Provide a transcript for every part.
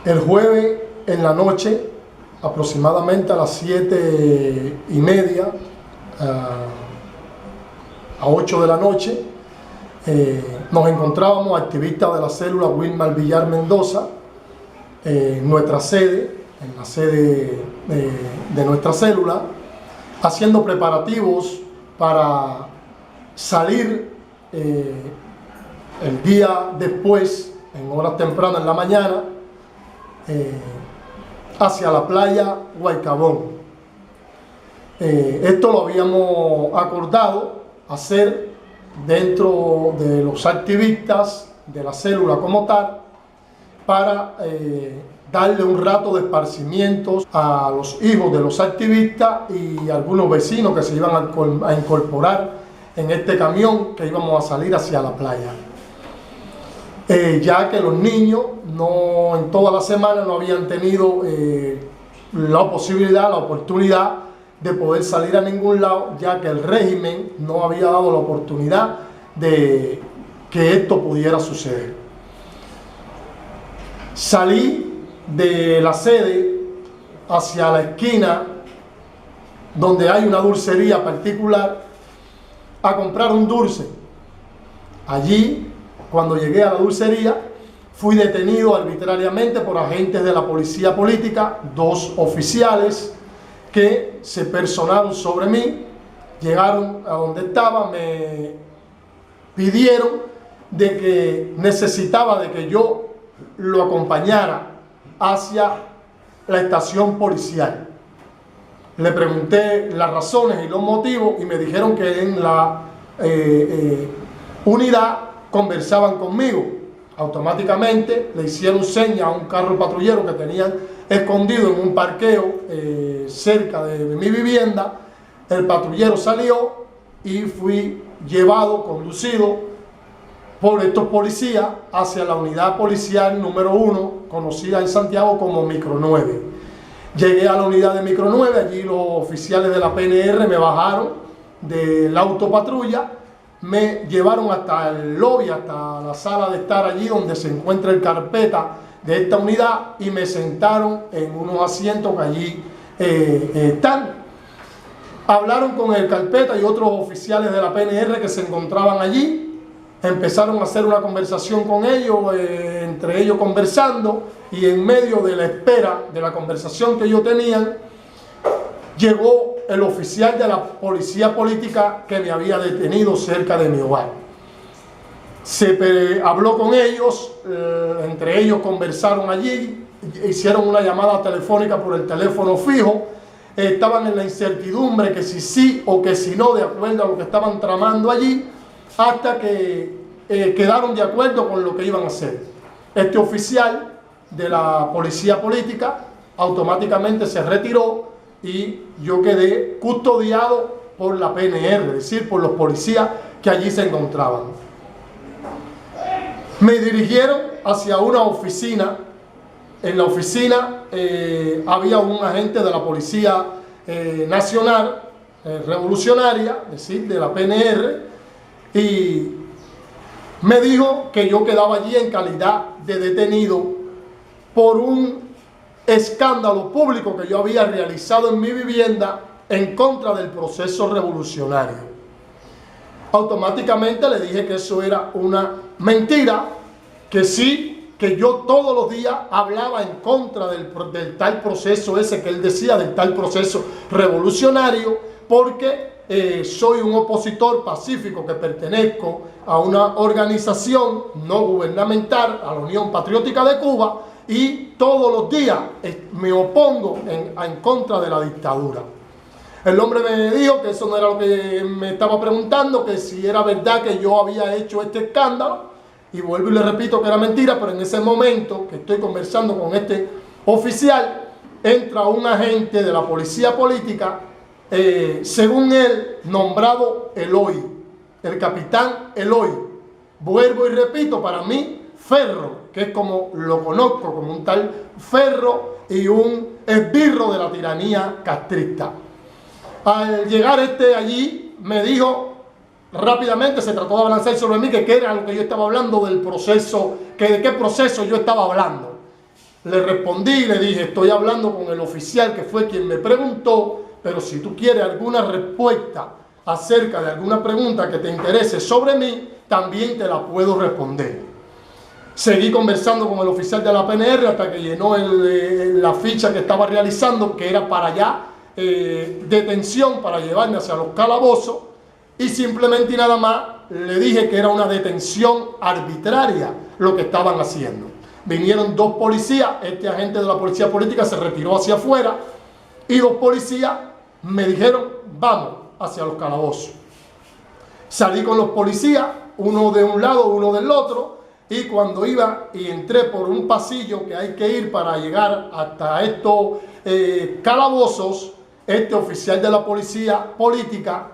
El jueves en la noche, aproximadamente a las 7:30, a 8 de la noche, nos encontrábamos activistas de la célula Wilmar Villar Mendoza en nuestra sede, en la sede de nuestra célula, haciendo preparativos para salir el día después, en horas tempranas en la mañana, hacia la playa Guaycabón. Esto lo habíamos acordado hacer dentro de los activistas de la célula como tal, para darle un rato de esparcimientos a los hijos de los activistas y algunos vecinos que se iban a incorporar en este camión que íbamos a salir hacia la playa. Ya que los niños en toda la semana no habían tenido la posibilidad, la oportunidad de poder salir a ningún lado, ya que el régimen no había dado la oportunidad de que esto pudiera suceder. Salí de la sede hacia la esquina donde hay una dulcería particular a comprar un dulce. Allí, cuando llegué a la dulcería, fui detenido arbitrariamente por agentes de la policía política, 2 oficiales que se personaron sobre mí, llegaron a donde estaba, me pidieron de que necesitaba de que yo lo acompañara hacia la estación policial. Le pregunté las razones y los motivos y me dijeron que en la unidad conversaban conmigo. Automáticamente le hicieron señas a un carro patrullero que tenían escondido en un parqueo cerca de mi vivienda. El patrullero salió y fui conducido por estos policías hacia la unidad policial número 1, conocida en Santiago como Micro 9. Llegué a la unidad de Micro 9, allí los oficiales de la PNR me bajaron del autopatrulla, me llevaron hasta el lobby, hasta la sala de estar allí donde se encuentra el carpeta de esta unidad, y me sentaron en unos asientos que allí están. Hablaron con el carpeta y otros oficiales de la PNR que se encontraban allí. Empezaron a hacer una conversación con ellos, entre ellos conversando, y en medio de la espera de la conversación que ellos tenían, llegó el oficial de la policía política que me había detenido cerca de mi hogar. Habló con ellos, entre ellos conversaron allí, hicieron una llamada telefónica por el teléfono fijo, estaban en la incertidumbre que si sí o que si no, de acuerdo a lo que estaban tramando allí, hasta que quedaron de acuerdo con lo que iban a hacer. Este oficial de la policía política automáticamente se retiró y yo quedé custodiado por la PNR, es decir, por los policías que allí se encontraban. Me dirigieron hacia una oficina. En la oficina había un agente de la Policía Nacional Revolucionaria, es decir, de la PNR, y me dijo que yo quedaba allí en calidad de detenido por un escándalo público que yo había realizado en mi vivienda en contra del proceso revolucionario. Automáticamente le dije que eso era una mentira, que sí, que yo todos los días hablaba en contra del tal proceso ese que él decía, del tal proceso revolucionario, porque soy un opositor pacífico que pertenezco a una organización no gubernamental, a la Unión Patriótica de Cuba, y todos los días me opongo en contra de la dictadura. El hombre me dijo que eso no era lo que me estaba preguntando, que si era verdad que yo había hecho este escándalo, y vuelvo y le repito que era mentira, pero en ese momento que estoy conversando con este oficial, entra un agente de la policía política, según él, nombrado Eloy, el capitán Eloy. Vuelvo y repito, para mí, Ferro, que es como lo conozco, como un tal Ferro y un esbirro de la tiranía castrista. Al llegar allí, me dijo rápidamente, se trató de abalanzar sobre mí, que qué era lo que yo estaba hablando del proceso, que de qué proceso yo estaba hablando. Le respondí y le dije, estoy hablando con el oficial que fue quien me preguntó, pero si tú quieres alguna respuesta acerca de alguna pregunta que te interese sobre mí, también te la puedo responder. Seguí conversando con el oficial de la PNR hasta que llenó la ficha que estaba realizando, que era para allá detención, para llevarme hacia los calabozos, y simplemente y nada más le dije que era una detención arbitraria lo que estaban haciendo. Vinieron dos policías, este agente de la policía política se retiró hacia afuera y dos policías me dijeron, vamos hacia los calabozos. Salí con los policías, uno de un lado, uno del otro, y cuando iba y entré por un pasillo que hay que ir para llegar hasta estos calabozos, este oficial de la policía política,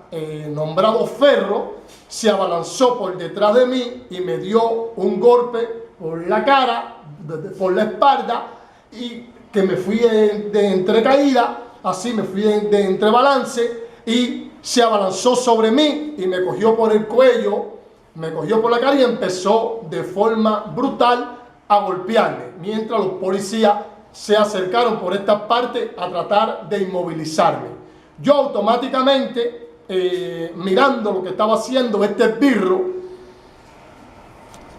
nombrado Ferro, se abalanzó por detrás de mí y me dio un golpe por la cara, por la espalda, y que me fui de entrecaída, así me fui de entrebalance, y se abalanzó sobre mí y me cogió por el cuello, me cogió por la cara y empezó de forma brutal a golpearme, mientras los policías se acercaron por esta parte a tratar de inmovilizarme. Yo automáticamente, mirando lo que estaba haciendo este esbirro,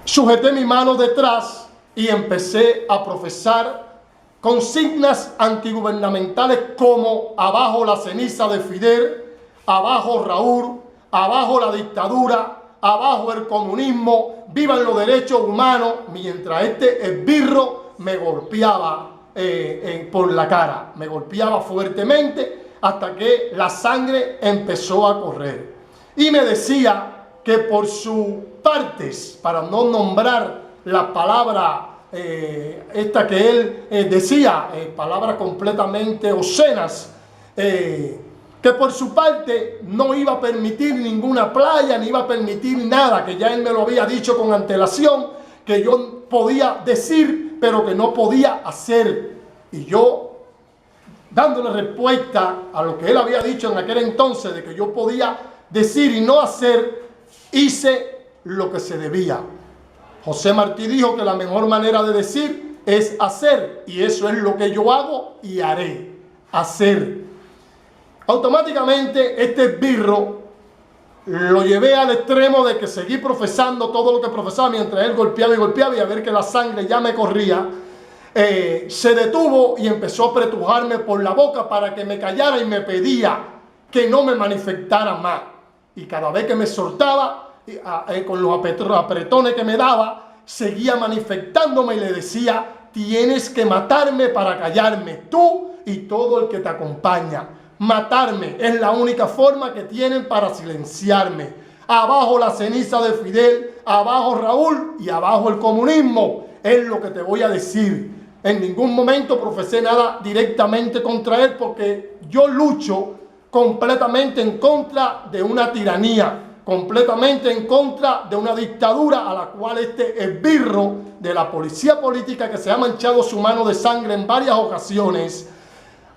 sujeté mi mano detrás y empecé a profesar consignas antigubernamentales como abajo la ceniza de Fidel, abajo Raúl, abajo la dictadura, abajo el comunismo, vivan los derechos humanos, mientras este esbirro me golpeaba por la cara, me golpeaba fuertemente hasta que la sangre empezó a correr. Y me decía que por sus partes, para no nombrar la palabra esta que él decía, palabras completamente obscenas, que por su parte no iba a permitir ninguna playa, ni iba a permitir nada, que ya él me lo había dicho con antelación, que yo podía decir, pero que no podía hacer. Y yo, dándole respuesta a lo que él había dicho en aquel entonces, de que yo podía decir y no hacer, hice lo que se debía. José Martí dijo que la mejor manera de decir es hacer, y eso es lo que yo hago y haré, hacer. Automáticamente este esbirro lo llevé al extremo de que seguí profesando todo lo que profesaba mientras él golpeaba y a ver que la sangre ya me corría. Se detuvo y empezó a apretujarme por la boca para que me callara y me pedía que no me manifestara más. Y cada vez que me soltaba, con los apretones que me daba, seguía manifestándome y le decía, tienes que matarme para callarme, tú y todo el que te acompaña. Matarme es la única forma que tienen para silenciarme. Abajo la ceniza de Fidel, abajo Raúl y abajo el comunismo. Es lo que te voy a decir. En ningún momento profesé nada directamente contra él porque yo lucho completamente en contra de una tiranía, completamente en contra de una dictadura a la cual este esbirro de la policía política, que se ha manchado su mano de sangre en varias ocasiones,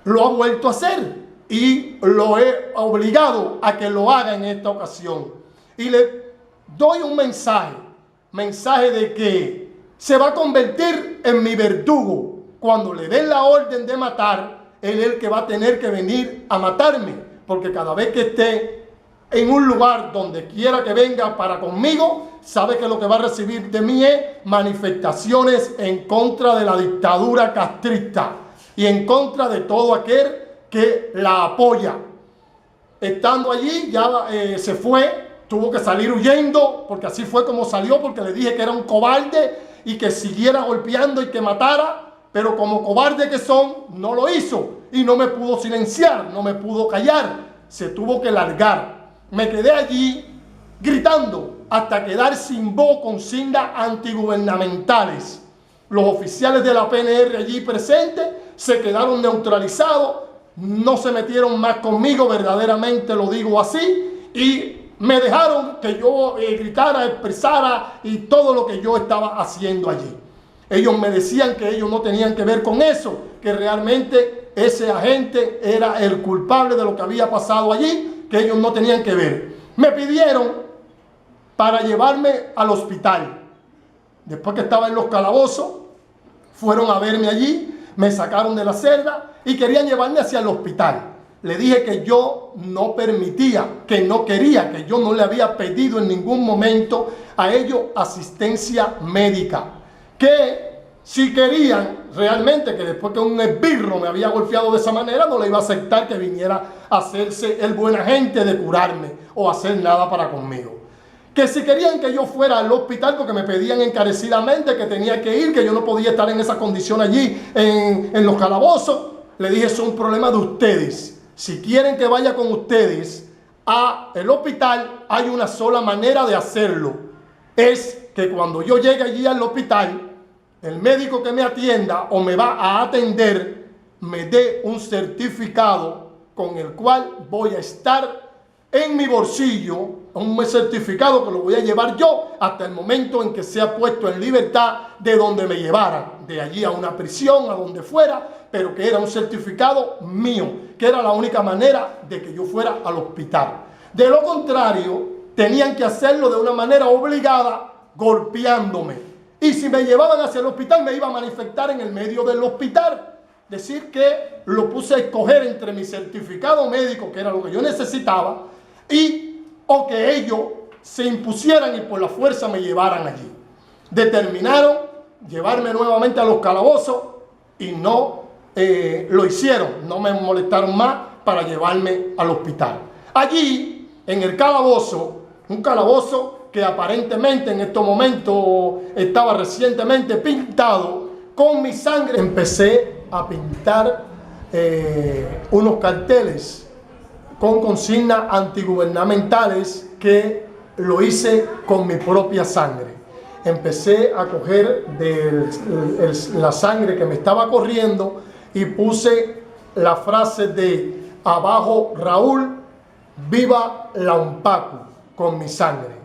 lo ha vuelto a hacer. Y lo he obligado a que lo haga en esta ocasión. Y le doy un mensaje de que se va a convertir en mi verdugo. Cuando le den la orden de matar, él es el que va a tener que venir a matarme. Porque cada vez que esté en un lugar donde quiera que venga para conmigo, sabe que lo que va a recibir de mí es manifestaciones en contra de la dictadura castrista y en contra de todo aquel que la apoya. Estando allí, ya se fue, tuvo que salir huyendo, porque así fue como salió, porque le dije que era un cobarde y que siguiera golpeando y que matara, pero como cobarde que son, no lo hizo y no me pudo silenciar, no me pudo callar, se tuvo que largar. Me quedé allí gritando hasta quedar sin voz con consignas antigubernamentales. Los oficiales de la PNR allí presentes se quedaron neutralizados, no se metieron más conmigo, verdaderamente lo digo así, y me dejaron que yo gritara, expresara y todo lo que yo estaba haciendo allí. Ellos me decían que ellos no tenían que ver con eso, que realmente ese agente era el culpable de lo que había pasado allí, que ellos no tenían que ver. Me pidieron para llevarme al hospital. Después que estaba en los calabozos, fueron a verme allí, me sacaron de la celda y querían llevarme hacia el hospital. Le dije que yo no permitía, que no quería, que yo no le había pedido en ningún momento a ellos asistencia médica. Que si querían realmente, que después que un esbirro me había golpeado de esa manera, no le iba a aceptar que viniera a hacerse el buen agente de curarme o hacer nada para conmigo. Que si querían que yo fuera al hospital porque me pedían encarecidamente que tenía que ir, que yo no podía estar en esa condición allí en los calabozos, le dije, eso es un problema de ustedes. Si quieren que vaya con ustedes al hospital, hay una sola manera de hacerlo. Es que cuando yo llegue allí al hospital, el médico que me atienda o me va a atender me dé un certificado con el cual voy a estar en mi bolsillo, un certificado que lo voy a llevar yo hasta el momento en que sea puesto en libertad de donde me llevaran, de allí a una prisión, a donde fuera, pero que era un certificado mío, que era la única manera de que yo fuera al hospital. De lo contrario, tenían que hacerlo de una manera obligada, golpeándome. Y si me llevaban hacia el hospital, me iba a manifestar en el medio del hospital. Decir que lo puse a escoger entre mi certificado médico, que era lo que yo necesitaba, o que ellos se impusieran y por la fuerza me llevaran allí. Determinaron llevarme nuevamente a los calabozos y no lo hicieron. No me molestaron más para llevarme al hospital. Allí, en el calabozo, un calabozo que aparentemente en estos momentos estaba recientemente pintado con mi sangre, empecé a pintar unos carteles con consignas antigubernamentales que lo hice con mi propia sangre. Empecé a coger la sangre que me estaba corriendo y puse la frase de abajo Raúl, viva la UNPACU, con mi sangre.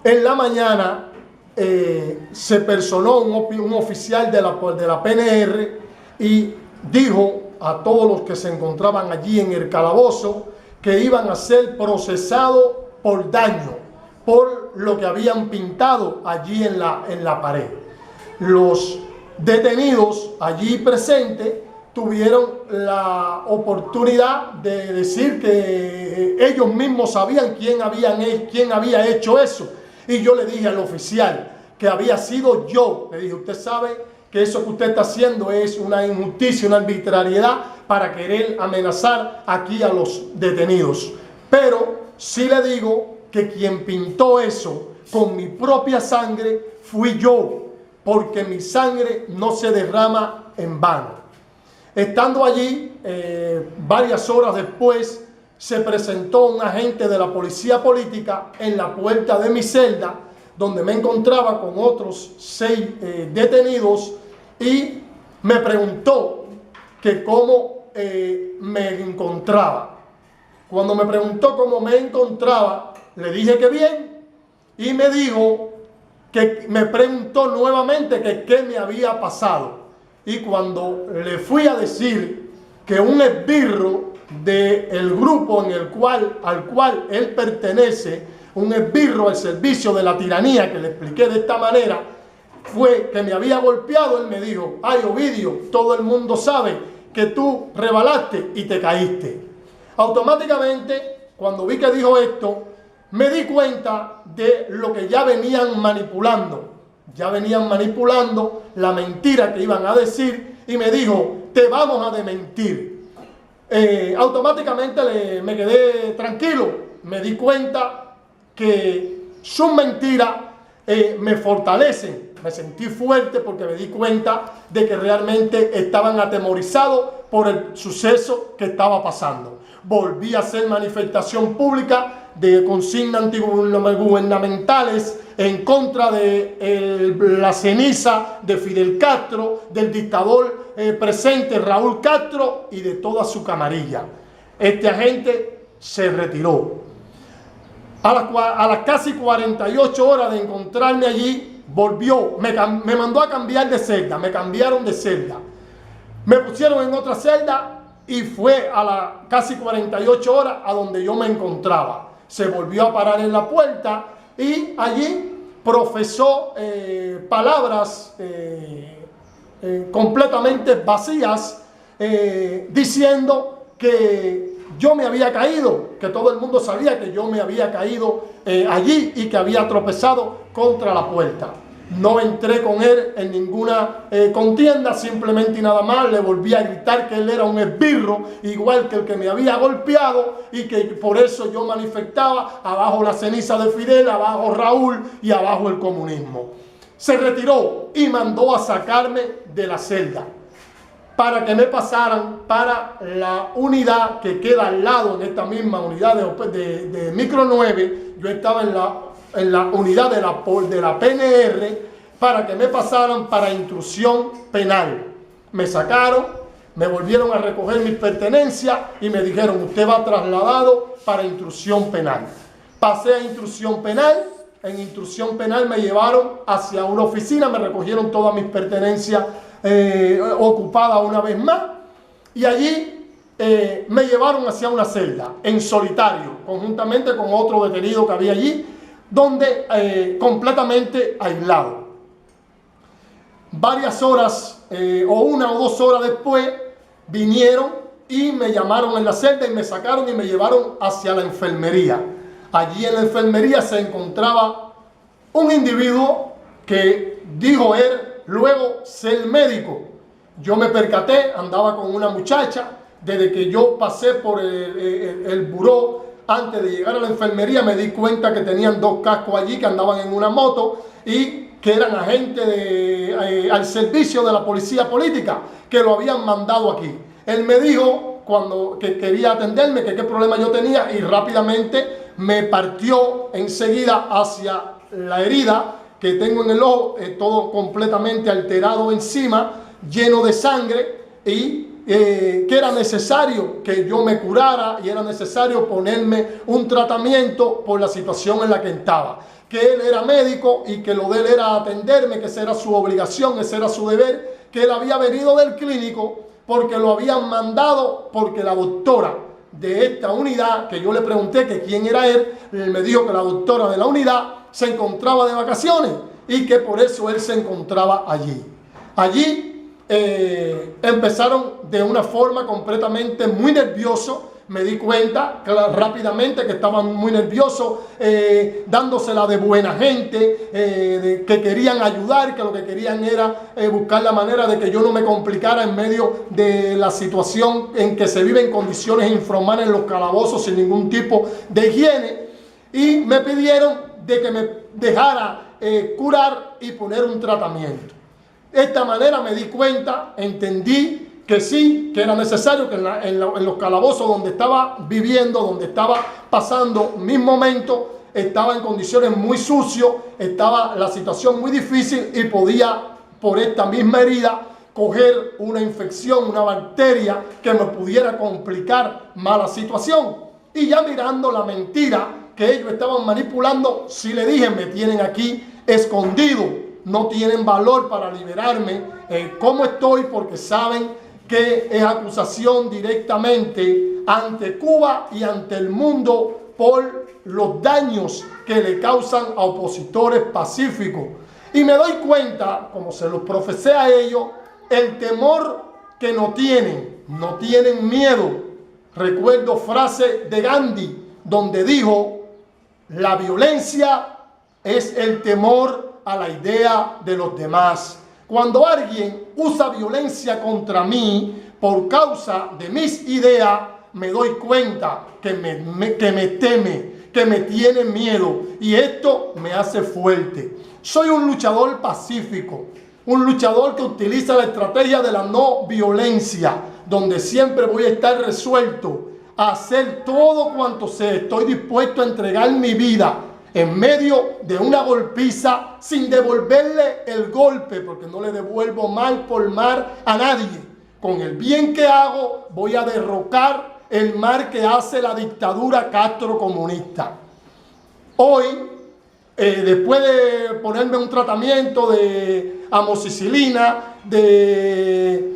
En la mañana se personó un oficial de la PNR y dijo a todos los que se encontraban allí en el calabozo que iban a ser procesados por daño, por lo que habían pintado allí en la pared. Los detenidos allí presentes tuvieron la oportunidad de decir que ellos mismos sabían quién había hecho eso. Y yo le dije al oficial que había sido yo. Le dije, usted sabe que eso que usted está haciendo es una injusticia, una arbitrariedad para querer amenazar aquí a los detenidos. Pero sí le digo que quien pintó eso con mi propia sangre fui yo, porque mi sangre no se derrama en vano. Estando allí, varias horas después, se presentó un agente de la policía política en la puerta de mi celda, donde me encontraba con otros 6 detenidos, y me preguntó que cómo me encontraba. Cuando me preguntó cómo me encontraba, le dije que bien, y me dijo que me preguntó nuevamente que qué me había pasado. Y cuando le fui a decir que un esbirro del grupo al cual él pertenece, un esbirro al servicio de la tiranía, que le expliqué de esta manera, fue que me había golpeado, él me dijo, ay Ovidio, todo el mundo sabe que tú rebalaste y te caíste. Automáticamente, cuando vi que dijo esto, me di cuenta de lo que ya venían manipulando. Ya venían manipulando la mentira que iban a decir, y me dijo, te vamos a desmentir. Automáticamente me quedé tranquilo. Me di cuenta que sus mentiras me fortalecen. Me sentí fuerte porque me di cuenta de que realmente estaban atemorizados por el suceso que estaba pasando. Volví a hacer manifestación pública de consignas antigubernamentales en contra de la ceniza de Fidel Castro, del dictador presente Raúl Castro y de toda su camarilla. Este agente se retiró. A las casi 48 horas de encontrarme allí, volvió, me mandó a cambiar de celda, me cambiaron de celda. Me pusieron en otra celda y fue a las casi 48 horas a donde yo me encontraba. Se volvió a parar en la puerta y allí profesó palabras completamente vacías, diciendo que yo me había caído, que todo el mundo sabía que yo me había caído allí y que había tropezado contra la puerta. No entré con él en ninguna contienda, simplemente y nada más le volví a gritar que él era un esbirro, igual que el que me había golpeado, y que por eso yo manifestaba abajo la ceniza de Fidel, abajo Raúl y abajo el comunismo. Se retiró y mandó a sacarme de la celda para que me pasaran para la unidad que queda al lado, en esta misma unidad de Micro 9. Yo estaba en la unidad de la PNR, para que me pasaran para intrusión penal. Me sacaron, me volvieron a recoger mis pertenencias y me dijeron: usted va trasladado para intrusión penal. Pasé a intrusión penal. En intrusión penal me llevaron hacia una oficina, me recogieron todas mis pertenencias ocupadas una vez más, y allí me llevaron hacia una celda en solitario, conjuntamente con otro detenido que había allí, donde completamente aislado. Varias horas o 1 o 2 horas después vinieron y me llamaron en la celda y me sacaron y me llevaron hacia la enfermería. Allí en la enfermería se encontraba un individuo que dijo él luego ser médico. Yo me percaté, andaba con una muchacha. Desde que yo pasé por el buró, antes de llegar a la enfermería, me di cuenta que tenían 2 cascos allí, que andaban en una moto y que eran agentes al servicio de la policía política, que lo habían mandado aquí. Él me dijo que quería atenderme, que qué problema yo tenía, y rápidamente me partió enseguida hacia la herida que tengo en el ojo, todo completamente alterado encima, lleno de sangre, y que era necesario que yo me curara y era necesario ponerme un tratamiento por la situación en la que estaba. Que él era médico y que lo de él era atenderme, que esa era su obligación, ese era su deber, que él había venido del clínico porque lo habían mandado, porque la doctora de esta unidad, que yo le pregunté que quién era él me dijo que la doctora de la unidad se encontraba de vacaciones y que por eso él se encontraba allí. Allí empezaron de una forma completamente muy nervioso. Me di cuenta rápidamente que estaban muy nerviosos, dándosela de buena gente, que querían ayudar, que lo que querían era buscar la manera de que yo no me complicara en medio de la situación en que se vive en condiciones infrahumanas en los calabozos sin ningún tipo de higiene. Y me pidieron de que me dejara curar y poner un tratamiento. De esta manera me di cuenta, entendí que sí, que era necesario que en los calabozos donde estaba viviendo, donde estaba pasando mis momentos, estaba en condiciones muy sucias, estaba la situación muy difícil y podía, por esta misma herida, coger una infección, una bacteria que me pudiera complicar más la situación. Y ya mirando la mentira que ellos estaban manipulando, sí le dije: me tienen aquí escondido, no tienen valor para liberarme como estoy, porque saben que es acusación directamente ante Cuba y ante el mundo por los daños que le causan a opositores pacíficos. Y me doy cuenta, como se los profesé a ellos, el temor que no tienen miedo. Recuerdo frase de Gandhi donde dijo: la violencia es el temor a la idea de los demás. Cuando alguien usa violencia contra mí por causa de mis ideas, me doy cuenta que me teme, que me tiene miedo, y esto me hace fuerte. Soy un luchador pacífico, un luchador que utiliza la estrategia de la no violencia, donde siempre voy a estar resuelto a hacer todo cuanto sea. Estoy dispuesto a entregar mi vida en medio de una golpiza sin devolverle el golpe, porque no le devuelvo mal por mal a nadie. Con el bien que hago voy a derrocar el mal que hace la dictadura castrocomunista. Hoy después de ponerme un tratamiento de amoxicilina, de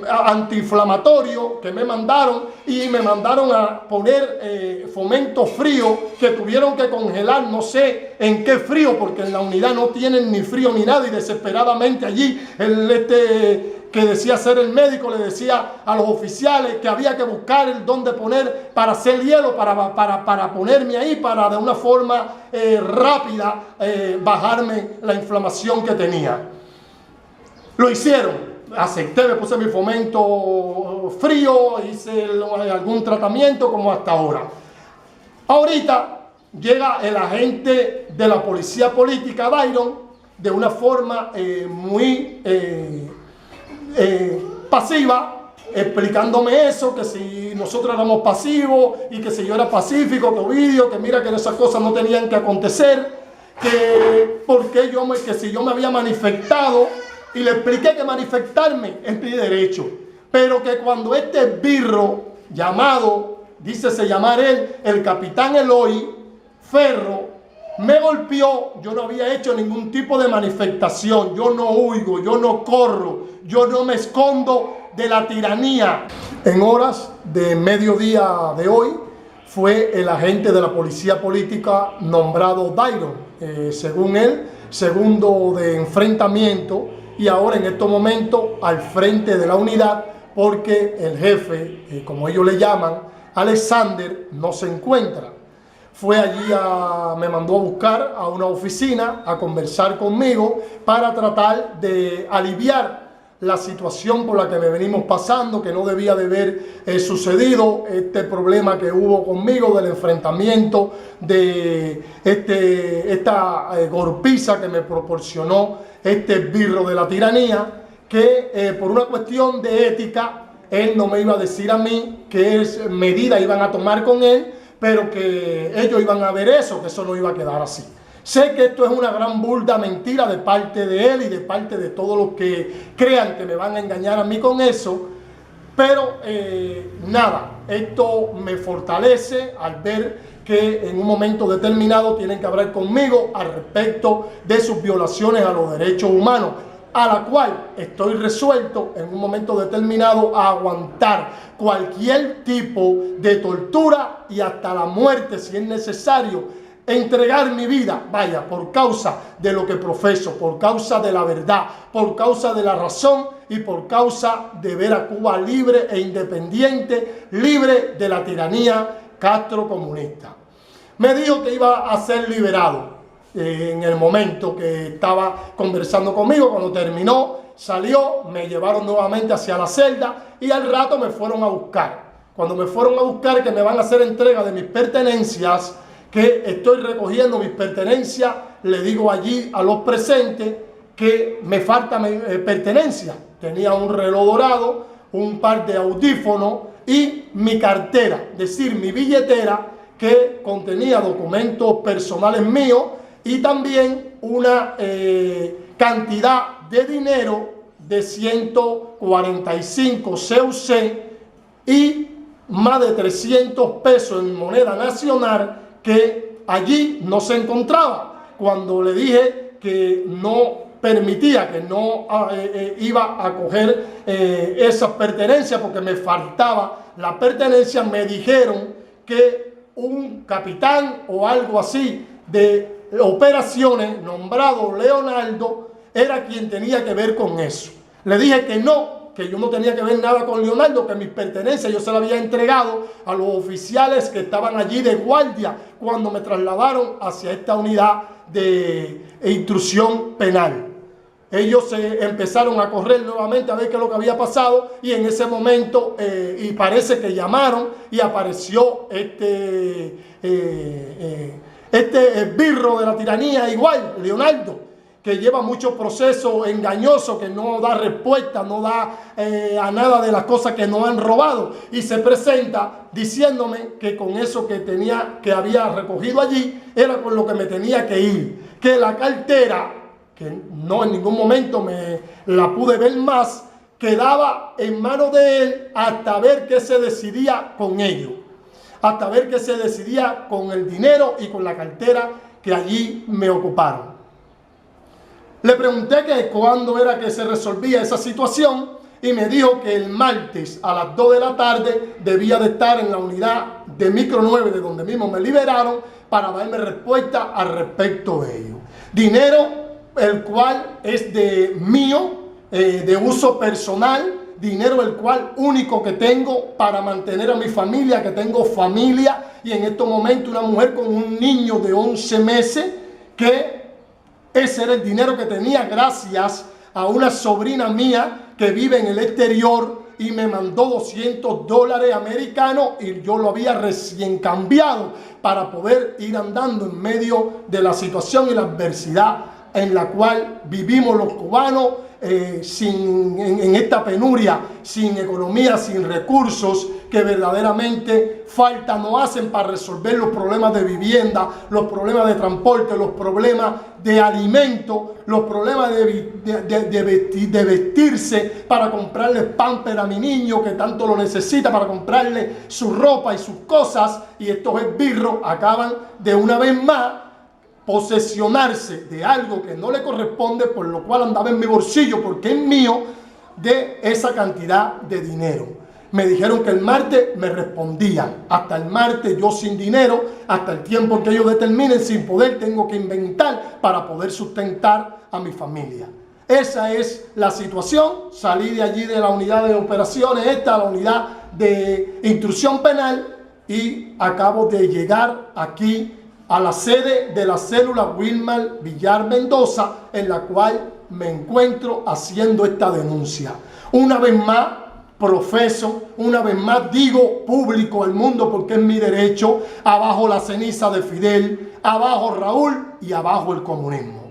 antiinflamatorio que me mandaron, y me mandaron a poner fomento frío que tuvieron que congelar, no sé en qué frío, porque en la unidad no tienen ni frío ni nada, y desesperadamente allí que decía ser el médico le decía a los oficiales que había que buscar el dónde poner para hacer hielo, para ponerme ahí, para de una forma rápida bajarme la inflamación que tenía. Lo hicieron, acepté, me puse mi fomento frío, hice algún tratamiento como hasta ahora. Ahorita llega el agente de la policía política, Dairon, de una forma muy pasiva, explicándome eso, que si nosotros éramos pasivos y que si yo era pacífico, que Ovidio, que mira que esas cosas no tenían que acontecer, que porque que si yo me había manifestado, y le expliqué que manifestarme es mi derecho, pero que cuando este birro llamado, dícese llamar él, el capitán Eloy Ferro, me golpeó, yo no había hecho ningún tipo de manifestación, yo no huigo, yo no corro, yo no me escondo de la tiranía. En horas de mediodía de hoy fue el agente de la policía política nombrado Dairon, según él, segundo de enfrentamiento, y ahora en estos momentos al frente de la unidad, porque el jefe, como ellos le llaman, Alexander, no se encuentra. Fue allí, me mandó a buscar a una oficina, a conversar conmigo para tratar de aliviar la situación por la que me venimos pasando, que no debía de haber sucedido, este problema que hubo conmigo del enfrentamiento, de esta golpiza que me proporcionó este birro de la tiranía, que por una cuestión de ética, él no me iba a decir a mí qué medidas iban a tomar con él, pero que ellos iban a ver eso, que eso no iba a quedar así. Sé que esto es una gran burda mentira de parte de él y de parte de todos los que crean que me van a engañar a mí con eso, pero nada, esto me fortalece al ver que en un momento determinado tienen que hablar conmigo al respecto de sus violaciones a los derechos humanos, a la cual estoy resuelto en un momento determinado a aguantar cualquier tipo de tortura y hasta la muerte si es necesario, entregar mi vida, vaya, por causa de lo que profeso, por causa de la verdad, por causa de la razón y por causa de ver a Cuba libre e independiente, libre de la tiranía castrocomunista. Me dijo que iba a ser liberado en el momento que estaba conversando conmigo. Cuando terminó, salió, me llevaron nuevamente hacia la celda y al rato me fueron a buscar. Cuando me fueron a buscar, que me van a hacer entrega de mis pertenencias, que estoy recogiendo mis pertenencias, le digo allí a los presentes que me falta pertenencia. Tenía un reloj dorado, un par de audífonos y mi cartera, es decir, mi billetera, que contenía documentos personales míos y también una cantidad de dinero de 145 CUC y más de 300 pesos en moneda nacional que allí no se encontraba. Cuando le dije que no permitía, que no iba a coger esas pertenencias porque me faltaba la pertenencia, me dijeron que un capitán o algo así de operaciones nombrado Leonardo era quien tenía que ver con eso. Le dije que no, que yo no tenía que ver nada con Leonardo, que mis pertenencias yo se las había entregado a los oficiales que estaban allí de guardia cuando me trasladaron hacia esta unidad de instrucción penal. Ellos se empezaron a correr nuevamente a ver qué es lo que había pasado y en ese momento, y parece que llamaron y apareció este birro de la tiranía igual, Leonardo, que lleva muchos procesos engañosos, que no da respuesta, no da a nada de las cosas que nos han robado, y se presenta diciéndome que con eso que había recogido allí era con lo que me tenía que ir, que la cartera, que no en ningún momento me la pude ver más, quedaba en manos de él hasta ver qué se decidía con ello, hasta ver qué se decidía con el dinero y con la cartera que allí me ocuparon. Le pregunté que cuándo era que se resolvía esa situación y me dijo que el martes a las 2 de la tarde debía de estar en la unidad de Micro 9, de donde mismo me liberaron, para darme respuesta al respecto de ello. Dinero el cual es de mío, de uso personal, dinero el cual único que tengo para mantener a mi familia, que tengo familia, y en estos momentos una mujer con un niño de 11 meses, que ese era el dinero que tenía gracias a una sobrina mía que vive en el exterior y me mandó $200 americanos y yo lo había recién cambiado para poder ir andando en medio de la situación y la adversidad en la cual vivimos los cubanos, en esta penuria, sin economía, sin recursos, que verdaderamente falta nos hacen para resolver los problemas de vivienda, los problemas de transporte, los problemas de alimento, los problemas de vestirse, para comprarle pamper a mi niño que tanto lo necesita, para comprarle su ropa y sus cosas, y estos esbirros acaban de una vez más posesionarse de algo que no le corresponde, por lo cual andaba en mi bolsillo, porque es mío, de esa cantidad de dinero. Me dijeron que el martes me respondían. Hasta el martes yo sin dinero, hasta el tiempo que ellos determinen, sin poder, tengo que inventar para poder sustentar a mi familia. Esa es la situación. Salí de allí, de la unidad de operaciones, a la unidad de instrucción penal, y acabo de llegar aquí a la sede de la célula Wilmar Villar Mendoza, en la cual me encuentro haciendo esta denuncia. Una vez más profeso, una vez más digo público al mundo, porque es mi derecho: abajo la ceniza de Fidel, abajo Raúl y abajo el comunismo.